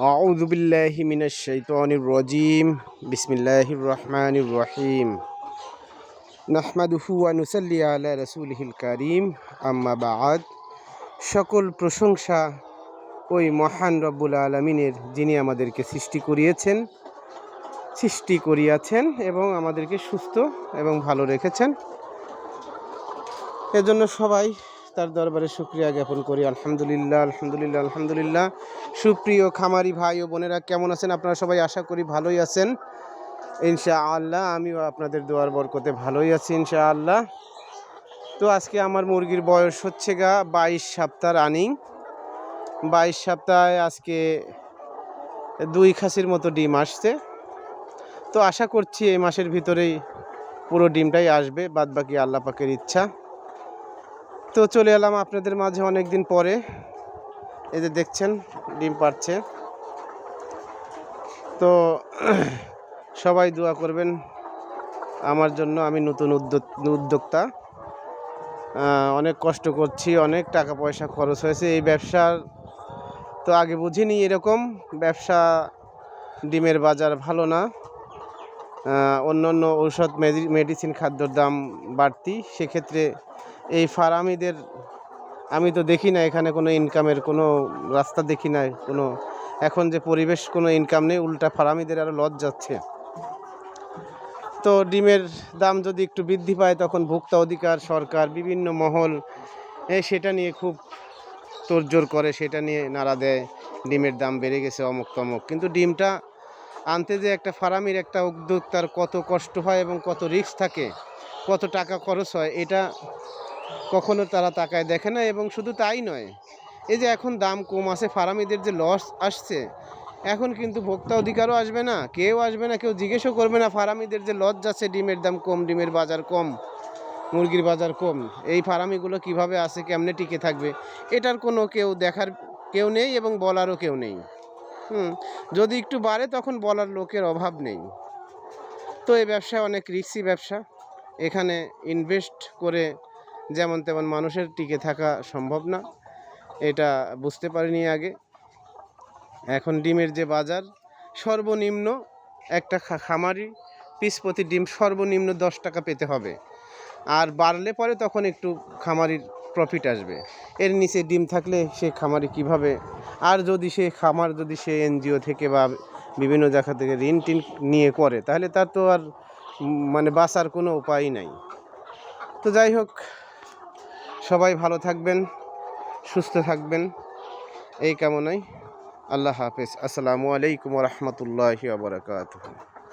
أعوذ بالله من الشيطان الرجيم بسم الله الرحمن الرحيم نحمده ونصلي على رسوله الكريم أما بعد সকল প্রশংসা ওই মহান রব্বুল আলামিনের যিনি আমাদেরকে সৃষ্টি করিয়াছেন এবং আমাদেরকে সুস্থ এবং ভালো রেখেছেন। এজন্য সবাই তার দরবারে শুকরিয়া জ্ঞাপন করি। আলহামদুলিল্লাহ আলহামদুলিল্লাহ আলহামদুলিল্লাহ। সুপ্রিয় খামারি ভাই ও বোনেরা কেমন আছেন? আপনারা সবাই আশা করি ভালোই আছেন ইনশাআল্লাহ। আমিও আপনাদের দোয়ার বরকতে ভালোই আছি ইনশাআল্লাহ। তো আজকে আমার মুরগির বয়স হচ্ছে 22 সপ্তাহ রানিং। 22 সপ্তাহে আজকে 2 খাসির মতো ডিম আসছে। তো আশা করছি এই মাসের ভিতরেই পুরো ডিমটাই আসবে, বাদ বাকি আল্লাহ পাকের ইচ্ছা। তো চলে এলাম আপনাদের মাঝে অনেক দিন পরে। এই যে দেখছেন ডিম পাড়ছে। তো সবাই দোয়া করবেন আমার জন্য। আমি নতুন উদ্যোক্তা, অনেক কষ্ট করছি, অনেক টাকা পয়সা খরচ হয়েছে এই ব্যবসার। তো আগে বুঝিনি এরকম ব্যবসা, ডিমের বাজার ভালো না, অন্য ঔষধ মেডিসিন খাদ্যর দাম বাড়তি। সেক্ষেত্রে এই ফার্মিদের আমি তো দেখি না এখানে কোনো ইনকামের কোনো রাস্তা দেখি না, কোনো এখন যে পরিবেশ, কোনো ইনকাম নেই, উল্টা ফার্মিদের আরও লস যাচ্ছে। তো ডিমের দাম যদি একটু বৃদ্ধি পায় তখন ভোক্তা অধিকার, সরকার, বিভিন্ন মহল সেটা নিয়ে খুব তোড়জোড় করে, সেটা নিয়ে নাড়া দেয়, ডিমের দাম বেড়ে গেছে অমুক তমুক। কিন্তু ডিমটা আনতে যে একটা ফার্মির, একটা উদ্যোক্তার কত কষ্ট হয় এবং কত রিস্ক থাকে, কত টাকা খরচ হয়, এটা কখনো তারা তাকায় দেখে না। এবং শুধু তাই নয়, এই যে এখন দাম কম আছে, ফার্মিদের যে লস আসছে, এখন কিন্তু ভোক্তা অধিকারও আসবে না, কেউ আসবে না, কেউ জিজ্ঞেসও করবে না ফার্মিদের যে লস যাচ্ছে, ডিমের দাম কম, ডিমের বাজার কম, মুরগির বাজার কম, এই ফার্মিগুলো কিভাবে আছে, কেমনে টিকে থাকবে, এটার কোনো কেউ দেখার কেউ নেই এবং বলারও কেউ নেই। যদি একটু বাড়ে তখন বলার লোকের অভাব নেই। তো এই ব্যবসা অনেক রিস্কি ব্যবসা। এখানে ইনভেস্ট করে যেমন তেমন মানুষের টিকে থাকা সম্ভব না, এটা বুঝতে পারিনি আগে। এখন ডিমের যে বাজার, সর্বনিম্ন একটা খামারি পিস প্রতি ডিম সর্বনিম্ন 10 টাকা পেতে হবে, আর বাড়লে পরে তখন একটু খামারির প্রফিট আসবে। এর নিচে ডিম থাকলে সে খামারি কিভাবে, আর যদি সে খামার যদি সে এনজিও থেকে বা বিভিন্ন জায়গা থেকে ঋণ টিন নিয়ে করে, তাহলে তার তো আর মানে বাঁচার কোনো উপায় নাই। তো যাই হোক, সবাই ভালো থাকবেন, সুস্থ থাকবেন, এই কামনায়। আল্লাহ হাফেজ। আসসালামু আলাইকুম ওয়া রাহমাতুল্লাহি ওয়া বারাকাতুহু।